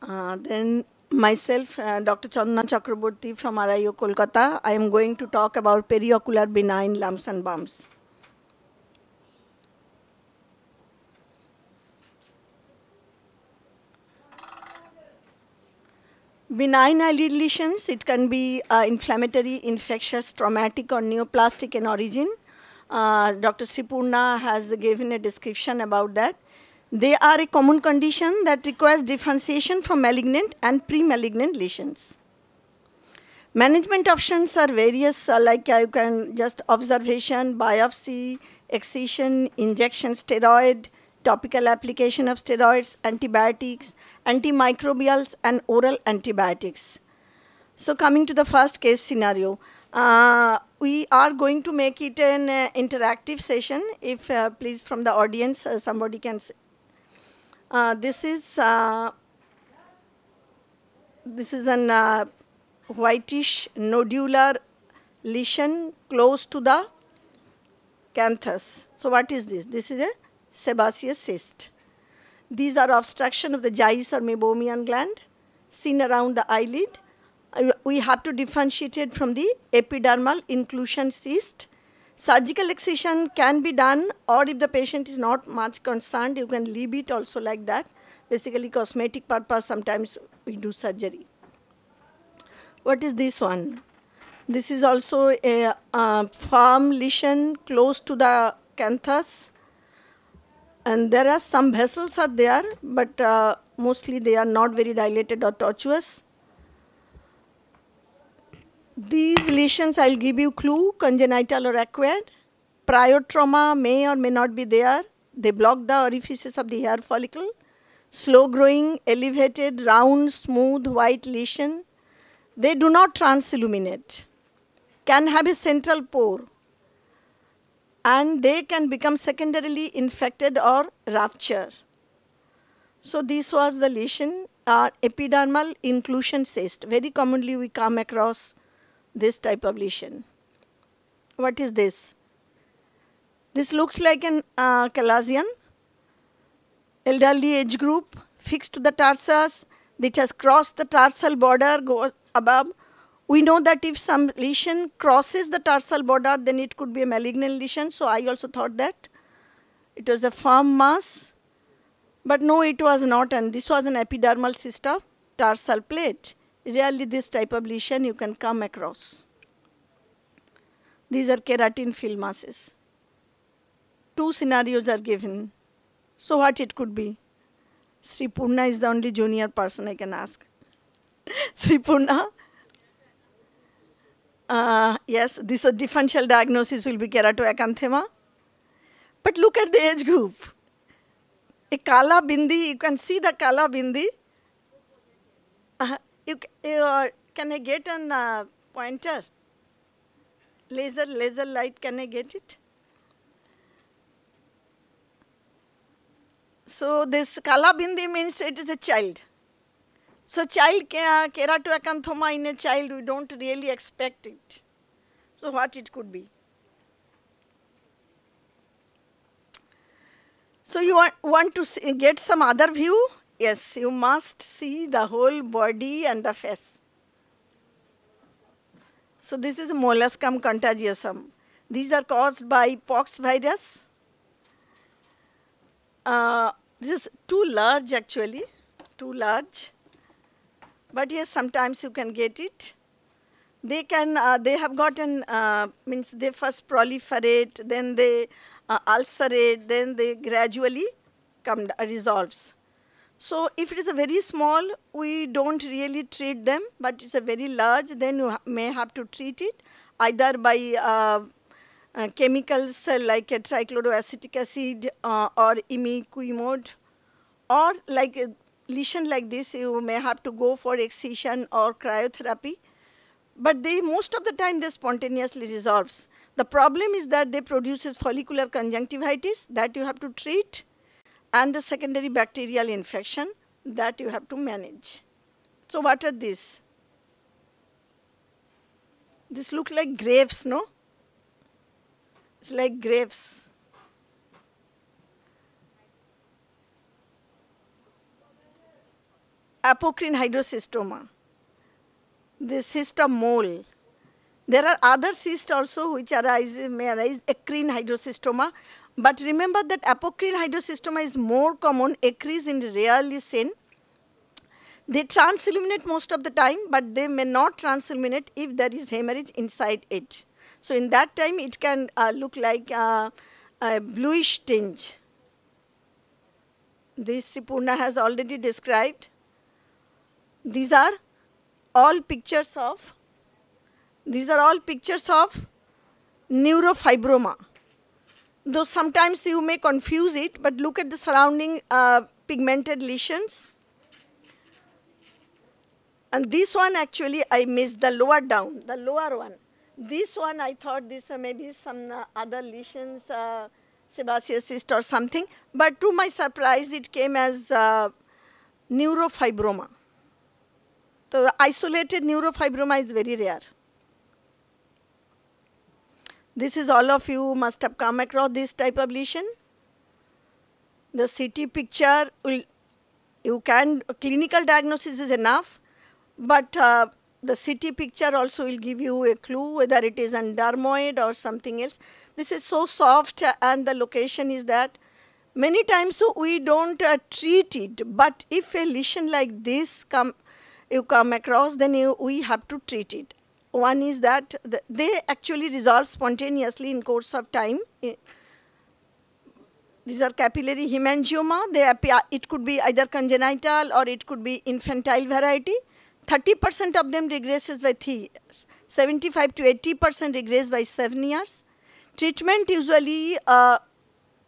Then myself, Dr. Chandana Chakraborti from RIO Kolkata, I am going to talk about periocular benign lumps and bumps. Benign eyelid lesions, it can be inflammatory, infectious, traumatic, or neoplastic in origin. Dr. Sripurna has given a description about that. They are a common condition that requires differentiation from malignant and pre-malignant lesions. Management options are various, like you can just observation, biopsy, excision, injection steroid, topical application of steroids, antibiotics, antimicrobials, and oral antibiotics. So coming to the first case scenario, we are going to make it an interactive session. If please from the audience, somebody can say. This is an whitish nodular lesion close to the canthus. So what is this? This is a sebaceous cyst. These are obstruction of the Zeiss or meibomian gland seen around the eyelid. We have to differentiate it from the epidermal inclusion cyst. Surgical excision can be done, or if the patient is not much concerned, you can leave it also like that. Basically cosmetic purpose, sometimes we do surgery. What is this one? This is also a firm lesion close to the canthus. And there are some vessels are there, but mostly they are not very dilated or tortuous. These lesions, I'll give you clue, congenital or acquired. Prior trauma may or may not be there. They block the orifices of the hair follicle. Slow growing, elevated, round, smooth, white lesion. They do not transilluminate. Can have a central pore. And they can become secondarily infected or rupture. So this was the lesion, epidermal inclusion cyst. Very commonly we come across this type of lesion. What is this? This looks like an calazion, elderly age group, fixed to the tarsus. It has crossed the tarsal border, goes above. We know that if some lesion crosses the tarsal border, then it could be a malignant lesion. So I also thought that it was a firm mass. But no, it was not. And this was an epidermal cyst of tarsal plate. Rarely this type of lesion you can come across. These are keratin fill masses. Two scenarios are given. So what it could be? Sripurna is the only junior person I can ask. Sripurna? Yes, this differential diagnosis will be keratoacanthema. But look at the age group. A kala bindi, you can see the kala bindi. Can I get a pointer? Laser light, can I get it? So this kala bindi means it is a child. So child keratoacanthoma in a child, we don't really expect it. So what it could be? So you want to get some other view? Yes, you must see the whole body and the face. So this is a molluscum contagiosum. These are caused by pox virus. This is too large actually, too large. But yes, sometimes you can get it. They have gotten, means they first proliferate, then they ulcerate, then they gradually resolves. So if it is a very small, we don't really treat them, but it's a very large, then you may have to treat it either by chemicals like a trichloroacetic acid or imiquimod, or like a lesion like this, you may have to go for excision or cryotherapy. But most of the time they spontaneously resolves. The problem is that they produces follicular conjunctivitis that you have to treat, and the secondary bacterial infection that you have to manage. So what are these? This look like grapes, no? It's like grapes. apocrine hydrocystoma. This cyst of mole. There are other cysts also which may arise acrine hydrocystoma. But remember that apocrine hydrocystoma is more common, acrine is rarely seen. They transilluminate most of the time, but they may not transilluminate if there is hemorrhage inside it. So in that time, it can look like a bluish tinge. This Tripurna has already described. These are all pictures of neurofibroma. Though sometimes you may confuse it, but look at the surrounding pigmented lesions. And this one actually I missed, the lower down, the lower one. This one I thought this maybe some other lesions, sebaceous cyst or something. But to my surprise, it came as neurofibroma. So isolated neurofibroma is very rare. This is all of you must have come across this type of lesion. The CT picture, clinical diagnosis is enough, but the CT picture also will give you a clue whether it is an dermoid or something else. This is so soft and the location is that many times we don't treat it, but if a lesion like this you come across, then we have to treat it. One is that they actually resolve spontaneously in course of time. These are capillary hemangioma. It could be either congenital or it could be infantile variety. 30% of them regresses by 3 years. 75 to 80% regress by 7 years. Treatment usually,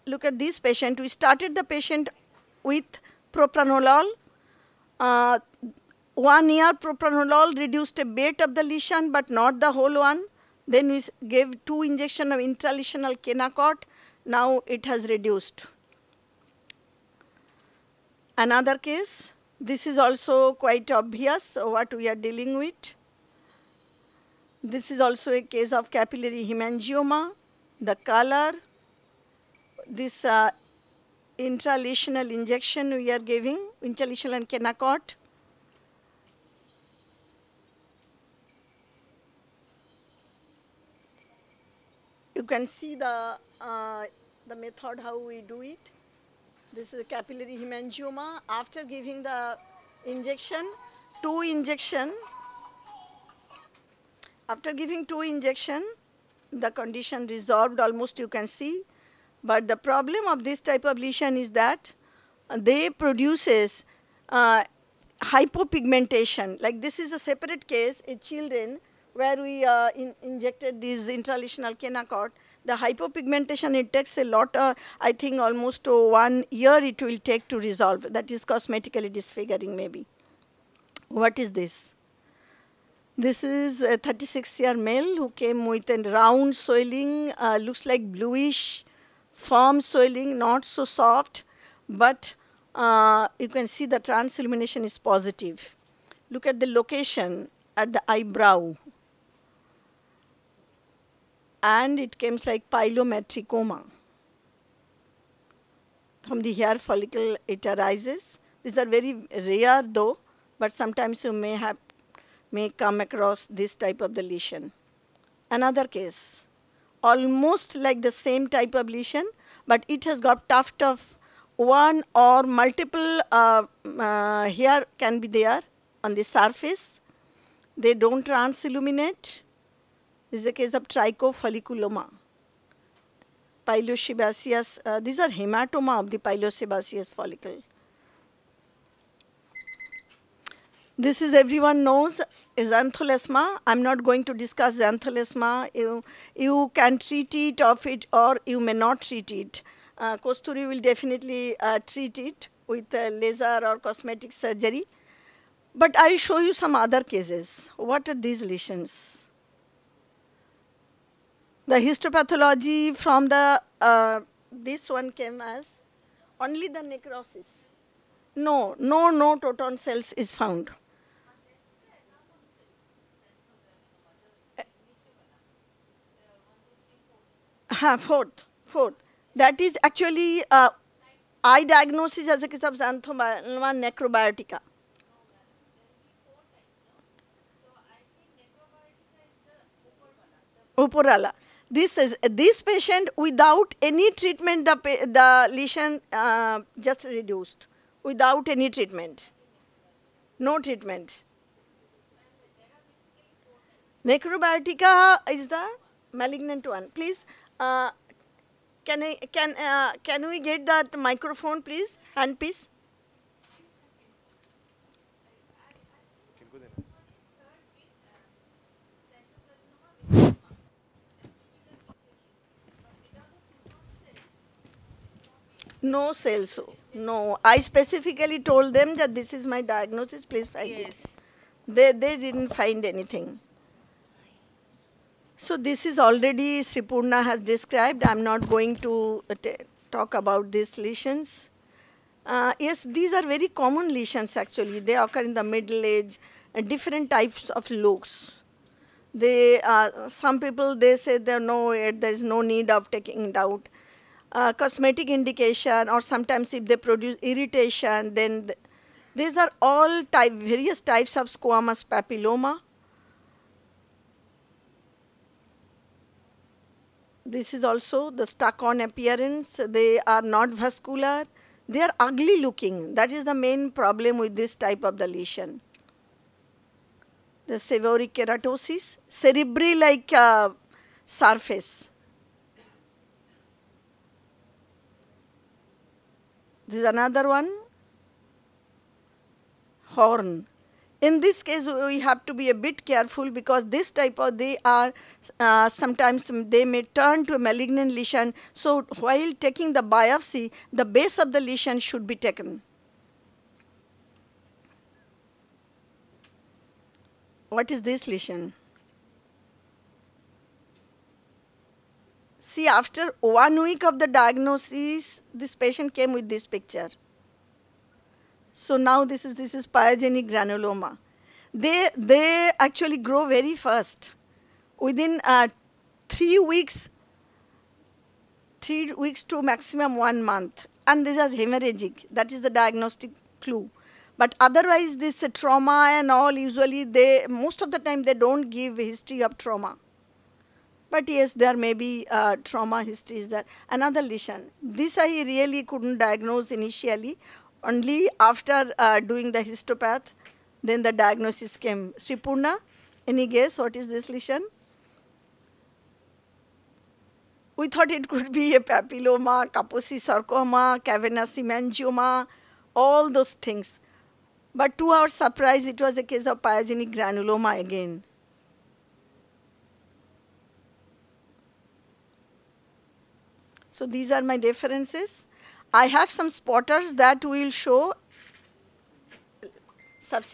look at this patient. We started the patient with propranolol. 1 year propranolol reduced a bit of the lesion, but not the whole one. Then we gave 2 injections of intralesional Kenacort. Now it has reduced. Another case, this is also quite obvious what we are dealing with. This is also a case of capillary hemangioma. The color, this intralesional injection we are giving, intralesional Kenacort. You can see the method how we do it. This is a capillary hemangioma. After giving the injection, 2 injection. After giving 2 injection, the condition resolved almost you can see. But the problem of this type of lesion is that they produces hypopigmentation. Like this is a separate case in children where we injected this intralesional Kenacort. The hypopigmentation, it takes a lot, I think almost 1 year it will take to resolve. That is cosmetically disfiguring maybe. What is this? This is a 36-year male who came with a round swelling, looks like bluish, firm swelling, not so soft, but you can see the transillumination is positive. Look at the location at the eyebrow. And it comes like pilometricoma. From the hair follicle it arises. These are very rare though, but sometimes you may come across this type of the lesion. Another case, almost like the same type of lesion, but it has got tuft of one or multiple hair can be there on the surface. They don't transilluminate. This is a case of trichofolliculoma. Pilosebaceous, these are hematoma of the pilosebaceous follicle. This is everyone knows is xanthosoma. I'm not going to discuss xanthosoma. You can treat it of it or you may not treat it. Kosturi will definitely treat it with laser or cosmetic surgery. But I'll show you some other cases. What are these lesions? The histopathology from the, this one came as only the necrosis. No toton cells is found. Fourth. That is actually eye diagnosis as a case of xanthoma necrobiotica. Uporala. This patient without any treatment, the lesion just reduced without any treatment. No treatment. Necrobiotica is the malignant one. Please, can we get that microphone, please? Handpiece. No cells. No, I specifically told them that this is my diagnosis. Please find it. They didn't find anything. So this is already Sripurna has described. I'm not going to talk about these lesions. Yes, these are very common lesions actually. They occur in the middle age, different types of looks. Some people, they say there is no need of taking it out. Cosmetic indication, or sometimes if they produce irritation, then these are all various types of squamous papilloma. This is also the stuck-on appearance. They are not vascular. They are ugly looking. That is the main problem with this type of the lesion. The seborrheic keratosis, cerebri-like surface. This is another one, horn. In this case, we have to be a bit careful because this type of, they are, sometimes they may turn to a malignant lesion. So while taking the biopsy, the base of the lesion should be taken. What is this lesion? See, after 1 week of the diagnosis, this patient came with this picture. So now this is pyogenic granuloma. They actually grow very fast. Within 3 weeks to maximum 1 month. And this is hemorrhagic. That is the diagnostic clue. But otherwise, this trauma and all, usually most of the time they don't give a history of trauma. But yes, there may be trauma histories there. Another lesion. This I really couldn't diagnose initially. Only after doing the histopath, then the diagnosis came. Sripurna, any guess what is this lesion? We thought it could be a papilloma, Kaposi sarcoma, cavernous hemangioma, all those things. But to our surprise, it was a case of pyogenic granuloma again. So these are my references. I have some spotters that will show